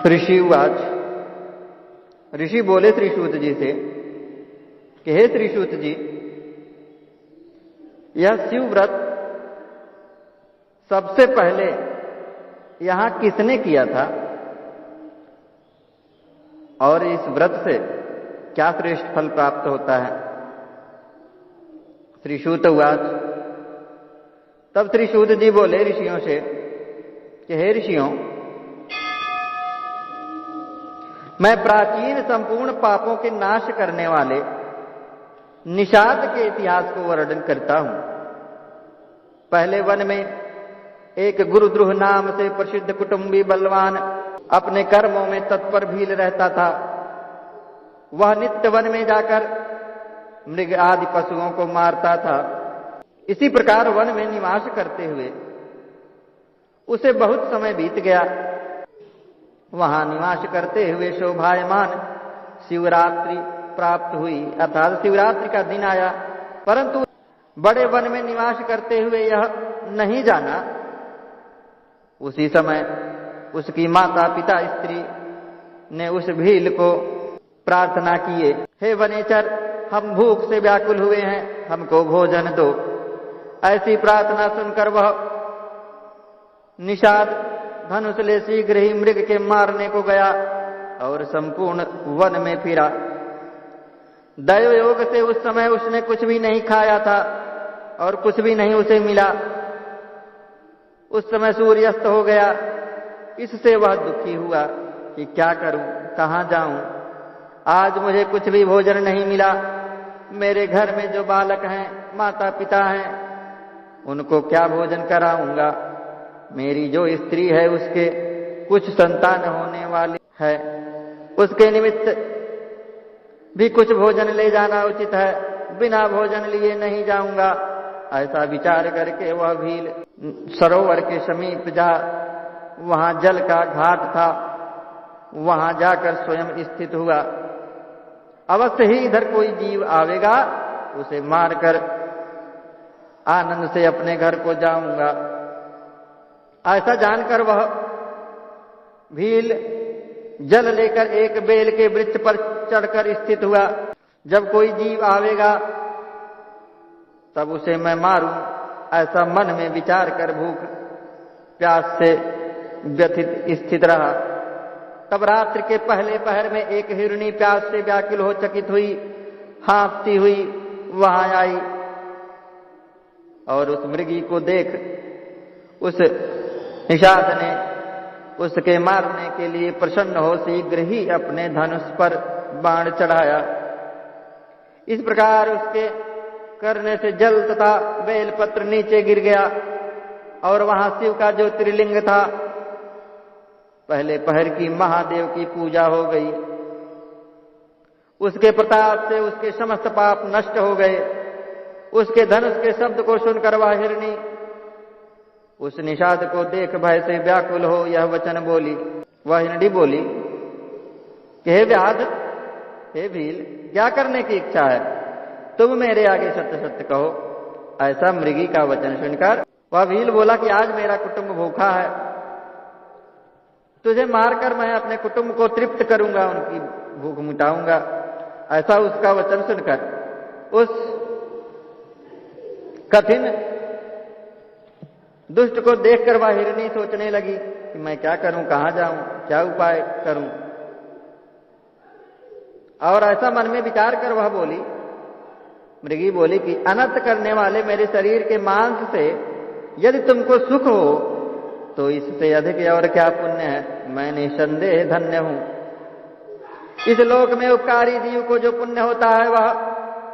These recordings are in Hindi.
ऋषि उवाच। ऋषि बोले त्रिशूत जी से कि हे त्रिशूत जी, यह शिव व्रत सबसे पहले यहां किसने किया था और इस व्रत से क्या श्रेष्ठ फल प्राप्त होता है? त्रिशूत उवाच। तब त्रिशूत जी बोले ऋषियों से कि हे ऋषियों, मैं प्राचीन संपूर्ण पापों के नाश करने वाले निषाद के इतिहास को वर्णन करता हूं। पहले वन में एक गुरुद्रुह नाम से प्रसिद्ध कुटुंबी बलवान अपने कर्मों में तत्पर भील रहता था। वह नित्य वन में जाकर मृग आदि पशुओं को मारता था। इसी प्रकार वन में निवास करते हुए उसे बहुत समय बीत गया। वहां निवास करते हुए शोभायमान शिवरात्रि प्राप्त हुई, अर्थात शिवरात्रि का दिन आया। परंतु बड़े वन में निवास करते हुए यह नहीं जाना। उसी समय उसकी माता पिता स्त्री ने उस भील को प्रार्थना किए, हे वनेचर, हम भूख से व्याकुल हुए हैं, हमको भोजन दो। ऐसी प्रार्थना सुनकर वह निषाद धनुष ले शीघ्र ही मृग के मारने को गया और संपूर्ण वन में फिरा। दैव योग से उस समय उसने कुछ भी नहीं खाया था और कुछ भी नहीं उसे मिला। उस समय सूर्यास्त हो गया। इससे वह दुखी हुआ कि क्या करूं, कहां जाऊं। आज मुझे कुछ भी भोजन नहीं मिला। मेरे घर में जो बालक हैं, माता पिता हैं, उनको क्या भोजन कराऊंगा। मेरी जो स्त्री है उसके कुछ संतान होने वाली है, उसके निमित्त भी कुछ भोजन ले जाना उचित है। बिना भोजन लिए नहीं जाऊंगा। ऐसा विचार करके वह भील सरोवर के समीप जा, वहां जल का घाट था, वहां जाकर स्वयं स्थित हुआ। अवश्य ही इधर कोई जीव आवेगा, उसे मारकर आनंद से अपने घर को जाऊंगा। ऐसा जानकर वह भील जल लेकर एक बेल के वृक्ष पर चढ़कर स्थित हुआ। जब कोई जीव आवेगा तब उसे मैं मारूं, ऐसा मन में विचार कर भूख प्यास से व्यथित स्थित रहा। तब रात्रि के पहले पहर में एक हिरणी प्यास से व्याकुल हो चकित हुई, हाँफती हुई वहां आई और उस मृगी को देख उस निषाद ने उसके मारने के लिए प्रसन्न हो शीघ्र ही अपने धनुष पर बाण चढ़ाया। इस प्रकार उसके करने से जल तथा बेलपत्र नीचे गिर गया और वहां शिव का जो त्रिलिंग था, पहले पहर की महादेव की पूजा हो गई। उसके प्रताप से उसके समस्त पाप नष्ट हो गए। उसके धनुष के शब्द को सुनकर वह हिरणी उस निषाद को देख भय से व्याकुल हो यह वचन बोली। वह हिरणी बोली कि हे व्याध, हे भील, क्या करने की इच्छा है? तुम मेरे आगे सत्य सत्य कहो। ऐसा मृगी का वचन सुनकर वह भील बोला कि आज मेरा कुटुंब भूखा है, तुझे मारकर मैं अपने कुटुंब को तृप्त करूंगा, उनकी भूख मिटाऊंगा। ऐसा उसका वचन सुनकर उस कठिन दुष्ट को देखकर वह हिरणी सोचने लगी कि मैं क्या करूं, कहां जाऊं, क्या उपाय करूं। और ऐसा मन में विचार कर वह बोली, मृगी बोली कि अनर्थ करने वाले मेरे शरीर के मांस से यदि तुमको सुख हो तो इससे अधिक और क्या पुण्य है। मैं निसंदेह धन्य हूं। इस लोक में उपकारी जीव को जो पुण्य होता है वह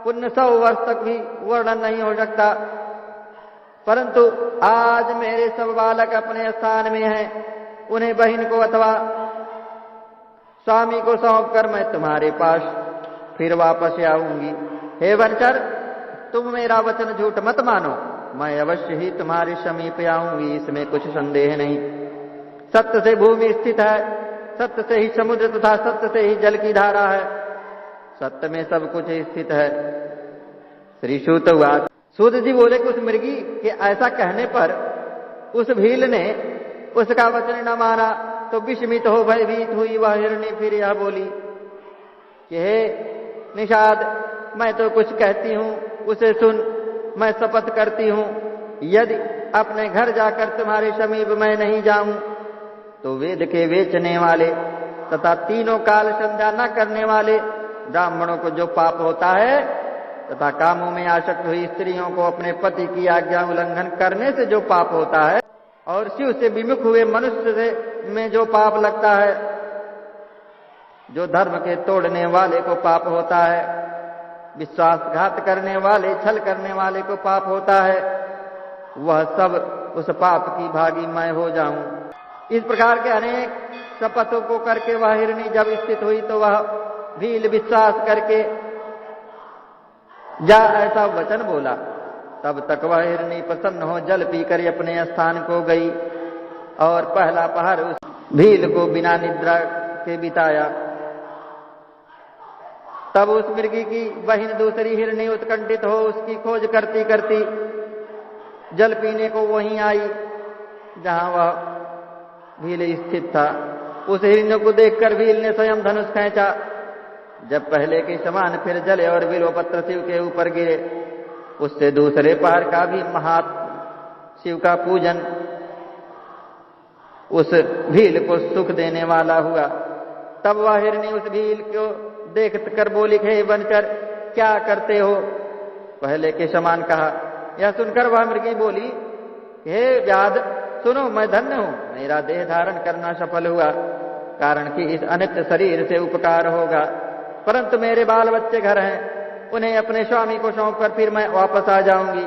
पुण्य 100 वर्ष तक भी वर्णन नहीं हो सकता। परंतु आज मेरे सब बालक अपने स्थान में हैं, उन्हें बहन को अथवा स्वामी को सौंप कर मैं तुम्हारे पास फिर वापस आऊंगी। हे वनचर, तुम मेरा वचन झूठ मत मानो। मैं अवश्य ही तुम्हारे समीप आऊंगी, इसमें कुछ संदेह नहीं। सत्य से भूमि स्थित है, सत्य से ही समुद्र तथा सत्य से ही जल की धारा है। सत्य में सब कुछ स्थित है। श्री सूत उवाच। सूत जी बोले कि उस मृगी के ऐसा कहने पर उस भील ने उसका वचन न माना तो विस्मित हो भयभीत हुई वह हिरणी फिर यह बोली कि हे निषाद, मैं तो कुछ कहती हूं उसे सुन। मैं शपथ करती हूं यदि अपने घर जाकर तुम्हारे समीप मैं नहीं जाऊं तो वेद के बेचने वाले तथा तीनों काल संध्या न करने वाले ब्राह्मणों को जो पाप होता है तथा कामों में आसक्त हुई स्त्रियों को अपने पति की आज्ञा उल्लंघन करने से जो पाप होता है और शिव से विमुख हुए मनुष्य से में जो पाप लगता है, जो धर्म के तोड़ने वाले को पाप होता है, विश्वासघात करने वाले छल करने वाले को पाप होता है, वह सब उस पाप की भागी मैं हो जाऊं। इस प्रकार के अनेक शपथों को करके वह हिरणी जब स्थित हुई तो वह भील विश्वास करके जा ऐसा वचन बोला। तब तक वह हिरणी प्रसन्न हो जल पीकर अपने स्थान को गई और पहला पहर उस भील को बिना निद्रा के बिताया। तब उस मृगी की बहिन दूसरी हिरणी उत्कंठित हो उसकी खोज करती करती जल पीने को वहीं आई जहां वह भील स्थित था। उस हिरण्य को देखकर भील ने स्वयं धनुष खींचा। जब पहले के समान फिर जले और बिल्वपत्र शिव के ऊपर गिरे, उससे दूसरे पहर का भी शिव का पूजन उस भील को सुख देने वाला हुआ। तब वह हिरणी उस भील को देख कर बोली, हे बनकर क्या करते हो? पहले के समान कहा। यह सुनकर वह मृगी बोली, हे व्याध सुनो, मैं धन्य हूं, मेरा देह धारण करना सफल हुआ, कारण कि इस अनित्य शरीर से उपकार होगा। परंतु मेरे बाल बच्चे घर हैं, उन्हें अपने स्वामी को सौंपकर फिर मैं वापस आ जाऊंगी।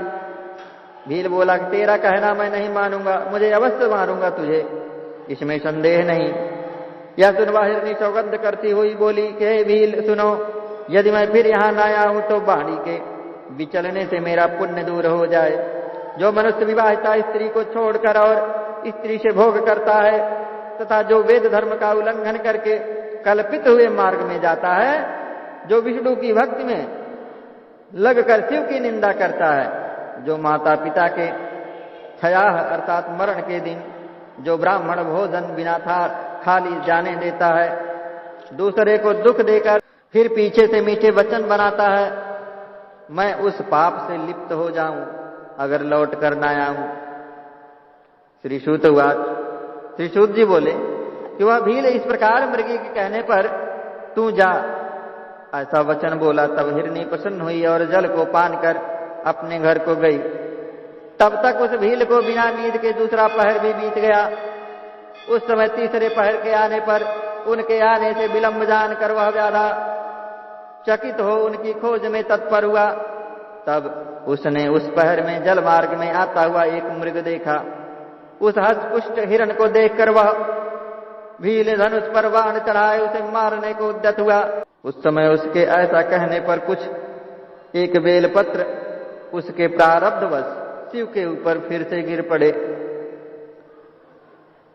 भील बोला कि तेरा कहना मैं नहीं मानूंगा, मुझे अवश्य मारूंगा तुझे, इसमें संदेह नहीं। यह सुन वह हिरणी सौगंध करती हुई बोली कि हे भील सुनो, यदि मैं फिर यहाँ न आया हूं तो बाणी के विचलने से मेरा पुण्य दूर हो जाए। जो मनुष्य विवाहिता स्त्री को छोड़कर और स्त्री से भोग करता है तथा जो वेद धर्म का उल्लंघन करके कल्पित हुए मार्ग में जाता है, जो विष्णु की भक्ति में लगकर शिव की निंदा करता है, जो माता पिता के क्षयाह अर्थात मरण के दिन जो ब्राह्मण भोजन बिना खाली जाने देता है, दूसरे को दुख देकर फिर पीछे से मीठे वचन बनाता है, मैं उस पाप से लिप्त हो जाऊं अगर लौट कर न आऊं। श्री सूत श्री सूत जी बोले कि वह भील इस प्रकार मृगी के कहने पर तू जा ऐसा वचन बोला। तब हिरणी प्रसन्न हुई और जल को पान कर अपने घर को गई। तब तक उस भील को बिना नींद के दूसरा पहर भी बीत गया। उस समय तीसरे पहर के आने पर उनके आने से विलंब जानकर वह व्याधा चकित हो उनकी खोज में तत्पर हुआ। तब उसने उस पहर में जल मार्ग में आता हुआ एक मृग देखा। उस हष्टपुष्ट हिरण को देखकर वह भील धनुष पर बाण चढ़ाए उसे मारने को उद्यत हुआ। उस समय उसके ऐसा कहने पर कुछ एक बेलपत्र उसके प्रारब्धवश शिव के ऊपर फिर से गिर पड़े।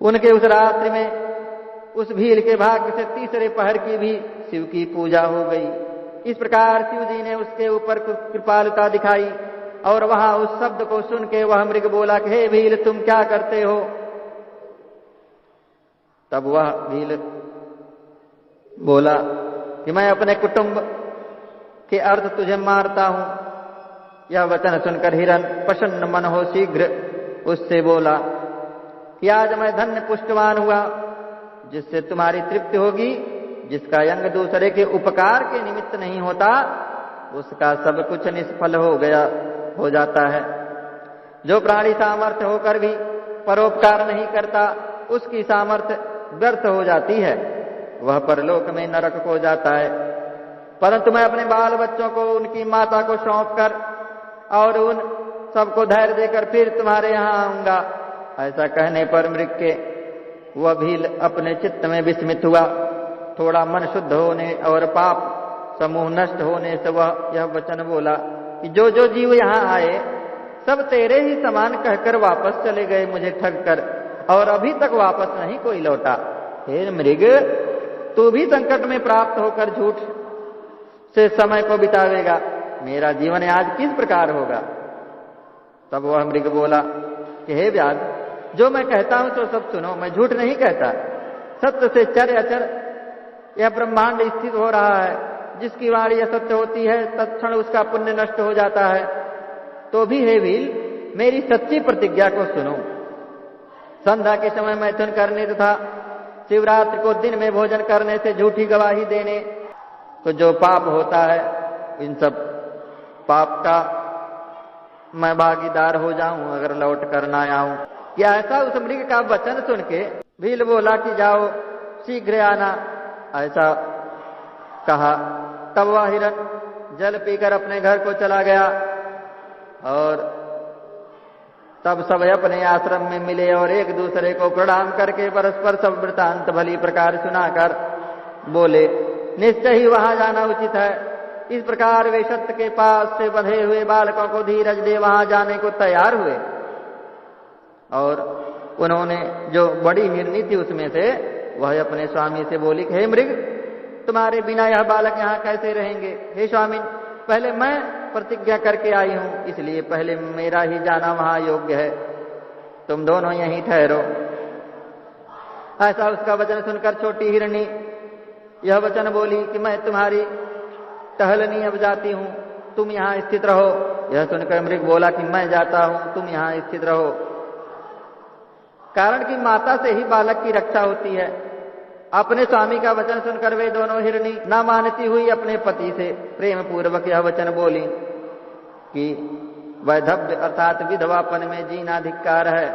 उनके उस रात्रि में उस भील के भाग्य से तीसरे पहर की भी शिव की पूजा हो गई। इस प्रकार शिव जी ने उसके ऊपर कृपालुता दिखाई और वहां उस शब्द को सुन के वह मृग बोला कि हे भील तुम क्या करते हो? तब वह भील बोला कि मैं अपने कुटुंब के अर्थ तुझे मारता हूं। यह वचन सुनकर हिरण प्रसन्न मन हो शीघ्र उससे बोला कि आज मैं धन्य पुष्टवान हुआ, जिससे तुम्हारी तृप्ति होगी। जिसका अंग दूसरे के उपकार के निमित्त नहीं होता उसका सब कुछ निष्फल हो जाता है। जो प्राणी सामर्थ्य होकर भी परोपकार नहीं करता उसकी सामर्थ्य व्यर्थ हो जाती है, वह परलोक में नरक हो जाता है। परंतु मैं अपने बाल बच्चों को उनकी माता को सौंपकर और उन सबको धैर्य देकर फिर तुम्हारे यहां आऊंगा। ऐसा कहने पर मृग के वह भील अपने चित्त में विस्मित हुआ। थोड़ा मन शुद्ध होने और पाप समूह नष्ट होने से वह यह वचन बोला कि जो जो जीव यहाँ आए सब तेरे ही समान कहकर वापस चले गए मुझे ठग कर, और अभी तक वापस नहीं कोई लौटा। हे मृग, तू भी संकट में प्राप्त होकर झूठ से समय को बितावेगा, मेरा जीवन आज किस प्रकार होगा? तब वह मृग बोला कि हे व्याध, जो मैं कहता हूं तो सब सुनो, मैं झूठ नहीं कहता। सत्य से चर अचर यह ब्रह्मांड स्थित हो रहा है। जिसकी वाणी असत्य होती है तत्क्षण उसका पुण्य नष्ट हो जाता है। तो भी हे भील, मेरी सच्ची प्रतिज्ञा को सुनो। संध्या के समय मैथुन करने तथा शिवरात्रि को दिन में भोजन करने से झूठी गवाही देने को जो पाप होता है, इन सब पाप का मैं भागीदार हो जाऊं अगर लौट कर ना आऊं। क्या ऐसा उस मृग का वचन सुन के भील बोला कि जाओ शीघ्र आना, ऐसा कहा। तब वह हिरण जल पीकर अपने घर को चला गया और तब सब अपने आश्रम में मिले और एक दूसरे को प्रणाम करके परस्पर सब वृतांत भली प्रकार सुनाकर बोले, निश्चय ही वहां जाना उचित है। इस प्रकार वे सत्य के पास से बंधे हुए बालकों को धीरज दे वहां जाने को तैयार हुए। और उन्होंने जो बड़ी हिरनी थी उसमें से वह अपने स्वामी से बोली, हे मृग, तुम्हारे बिना यह बालक यहाँ कैसे रहेंगे? हे स्वामी, पहले मैं प्रतिज्ञा करके आई हूं, इसलिए पहले मेरा ही जाना वहां योग्य है। तुम दोनों यहीं ठहरो। ऐसा उसका वचन सुनकर छोटी हिरनी यह वचन बोली कि मैं तुम्हारी टहलनी अब जाती हूं, तुम यहां स्थित रहो। यह सुनकर मृग बोला कि मैं जाता हूं, तुम यहां स्थित रहो। कारण कि माता से ही बालक की रक्षा होती है। अपने स्वामी का वचन सुनकर वे दोनों हिरनी न मानती हुई अपने पति से प्रेम पूर्वक यह वचन बोली कि वैधव्य अर्थात विधवापन में जीना धिक्कार है।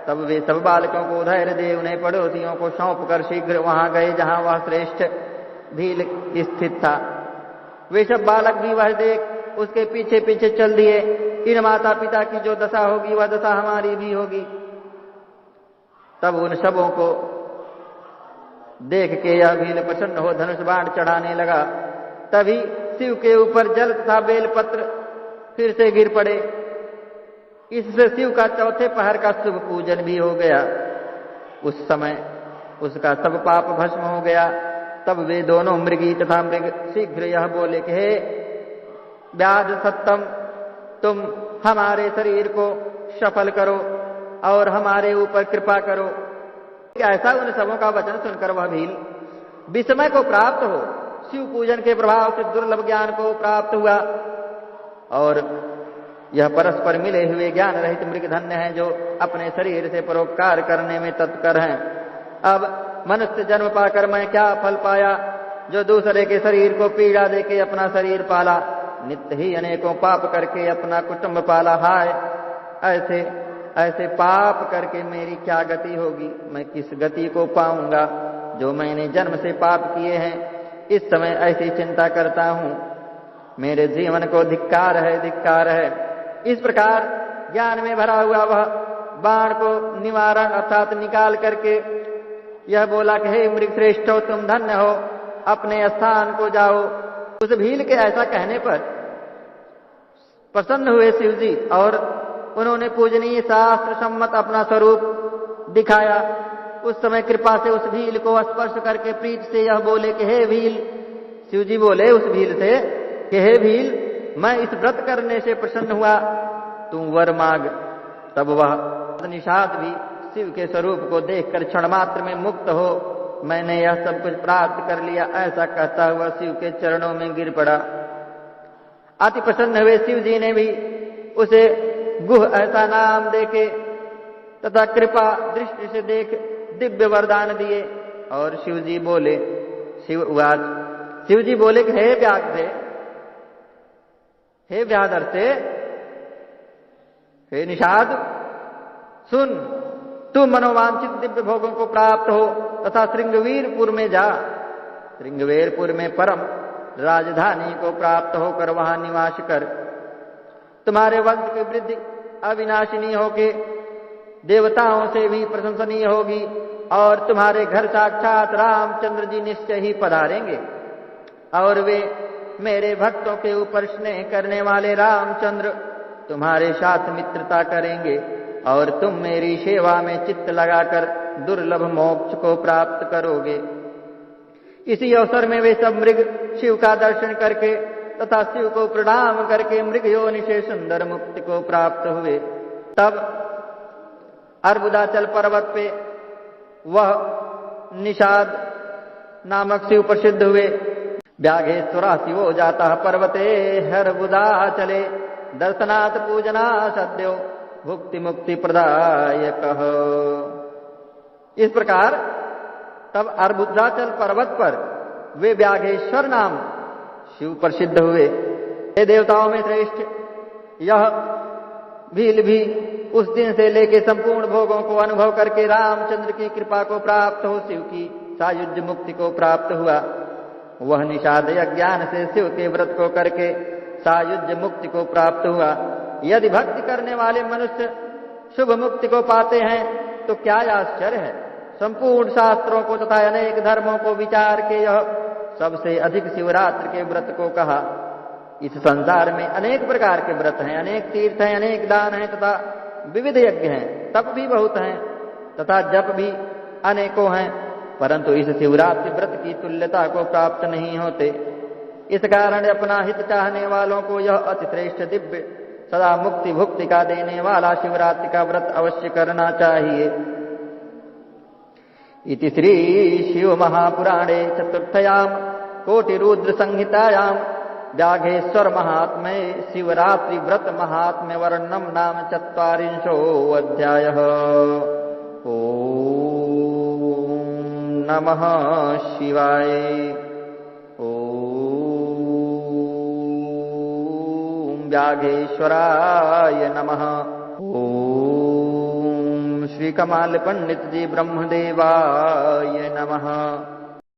तब वे सब बालकों को धैर्य दे उन्हें पड़ोसियों को सौंप कर शीघ्र वहां गए जहां वह श्रेष्ठ भील स्थित था। वे सब बालक भी वह देख उसके पीछे पीछे चल दिए। इन माता पिता की जो दशा होगी वह दशा हमारी भी होगी। तब उन सबों को देख के यह भील प्रसन्न हो धनुष बाण चढ़ाने लगा। तभी शिव के ऊपर जल तथा बेलपत्र फिर से गिर पड़े। इससे शिव का चौथे पहर का शुभ पूजन भी हो गया। उस समय उसका सब पाप भस्म हो गया। तब वे दोनों मृगी तथा मृग शीघ्र यह बोले कि हे व्याध सत्तम, तुम हमारे शरीर को सफल करो और हमारे ऊपर कृपा करो। ऐसा उन सबों का वचन सुनकर वह भील विस्मय को प्राप्त हो शिव पूजन के प्रभाव से दुर्लभ ज्ञान को प्राप्त हुआ। और यह परस्पर मिले हुए ज्ञान रहित मृग धन्य है जो अपने शरीर से परोपकार करने में तत्पर हैं। अब मनुष्य जन्म पाकर मैं क्या फल पाया, जो दूसरे के शरीर को पीड़ा देके अपना शरीर पाला, नित्य ही अनेकों पाप करके अपना कुटुंब पाला। हाय, ऐसे ऐसे पाप करके मेरी क्या गति होगी? मैं किस गति को पाऊंगा जो मैंने जन्म से पाप किए हैं? इस समय ऐसी चिंता करता हूं, मेरे जीवन को धिक्कार है, धिक्कार है। इस प्रकार ज्ञान में भरा हुआ वह बाण को निवारण अर्थात निकाल करके यह बोला कि हे मृग श्रेष्ठो, तुम धन्य हो, अपने स्थान को जाओ। उस भील के ऐसा कहने पर प्रसन्न हुए शिव जी और उन्होंने पूजनीय शास्त्र सम्मत अपना स्वरूप दिखाया। उस समय कृपा से उस भील को स्पर्श करके प्रीत से यह बोले कि हे भील, शिव जी बोले उस भील से कि हे भील, मैं इस व्रत करने से प्रसन्न हुआ, तू वर मांग। तब वह निषाद भी शिव के स्वरूप को देखकर क्षण मात्र में मुक्त हो, मैंने यह सब कुछ प्राप्त कर लिया, ऐसा कहता हुआ शिव के चरणों में गिर पड़ा। अति प्रसन्न हुए शिव जी ने भी उसे गुह ऐसा नाम देके तथा कृपा दृष्टि से देख दिव्य वरदान दिए। और शिव जी बोले, शिव जी बोले कि हे व्याघ्रे, हे व्याधर्ते, हे निषाद, सुन, तू मनोवांछित दिव्य भोगों को प्राप्त हो तथा श्रृंगवीरपुर में जा। श्रृंगवीरपुर में परम राजधानी को प्राप्त होकर वहां निवास कर। तुम्हारे वंश की वृद्धि अविनाशिनी होके देवताओं से भी प्रशंसनीय होगी और तुम्हारे घर साक्षात रामचंद्र जी निश्चय ही पधारेंगे। और वे मेरे भक्तों के ऊपर स्नेह करने वाले रामचंद्र तुम्हारे साथ मित्रता करेंगे और तुम मेरी सेवा में चित्त लगाकर दुर्लभ मोक्ष को प्राप्त करोगे। इसी अवसर में वे सब मृग शिव का दर्शन करके तथा शिव को प्रणाम करके मृग योनि से सुंदर मुक्ति को प्राप्त हुए। तब अर्बुदाचल पर्वत पे वह निषाद नामक शिव प्रसिद्ध हुए। व्याघेश्वरा शिवो जाता पर्वते हर बुधा चले, दर्शनाथ पूजना सद्यो भुक्ति मुक्ति प्रदायक। इस प्रकार तब अर्बुदाचल पर्वत पर वे व्याघेश्वर नाम शिव प्रसिद्ध हुए। हे देवताओं में श्रेष्ठ, यह भील भी उस दिन से लेके संपूर्ण भोगों को अनुभव करके रामचंद्र की कृपा को प्राप्त हो शिव की सायुज्य मुक्ति को प्राप्त हुआ। वह निषाद अज्ञान से शिव के व्रत को करके सायुज्य मुक्ति को प्राप्त हुआ। यदि भक्ति करने वाले मनुष्य शुभ मुक्ति को पाते हैं तो क्या आश्चर्य है। संपूर्ण शास्त्रों को तथा अनेक धर्मों को विचार के यह सबसे अधिक शिवरात्रि के व्रत को कहा। इस संसार में अनेक प्रकार के व्रत हैं, अनेक तीर्थ हैं, अनेक दान हैं तथा विविध यज्ञ हैं, तप भी बहुत हैं तथा जप भी अनेकों हैं, परंतु इस शिवरात्रि व्रत की तुल्यता को प्राप्त नहीं होते। इस कारण अपना हित चाहने वालों को यह अति श्रेष्ठ दिव्य सदा मुक्ति भुक्ति का देने वाला शिवरात्रि का व्रत अवश्य करना चाहिए। इति श्री शिव महापुराणे चतुर्थयाम कोटि रुद्र संहितायां व्याघेश्वर महात्म्ये शिवरात्रि व्रत महात्म्य वर्णनम नाम 40 अध्यायः। ओम नमः शिवाय। ओम व्याघेश्वराय नमः। ओम श्री कमाल पंडित जी ब्रह्मदेवाय नमः।